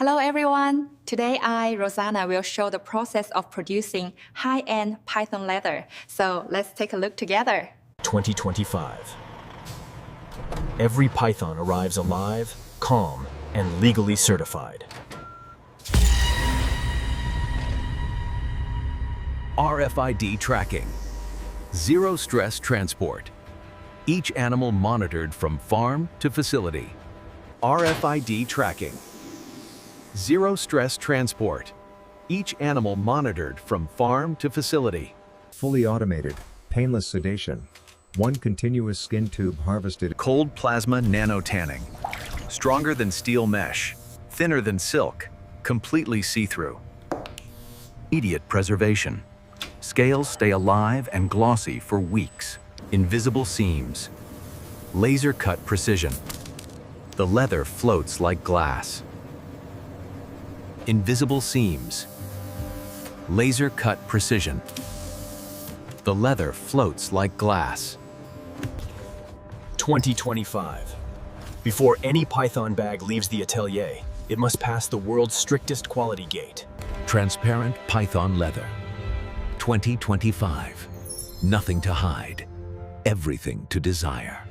Hello everyone! Today Rosanna, will show the process of producing high-end python leather. So let's take a look together. 2025. Every python arrives alive, calm, and legally certified. RFID tracking. Zero stress transport. Each animal monitored from farm to facility. RFID tracking. Zero stress transport. Each animal monitored from farm to facility. Fully automated, painless sedation. One continuous skin tube harvested. Cold plasma nano tanning. Stronger than steel mesh. Thinner than silk. Completely see-through. Immediate preservation. Scales stay alive and glossy for weeks. Invisible seams. Laser cut precision. The leather floats like glass. Invisible seams. Laser cut precision. The leather floats like glass. 2025. Before any python bag leaves the atelier, it must pass the world's strictest quality gate. Transparent python leather. 2025. Nothing to hide. Everything to desire.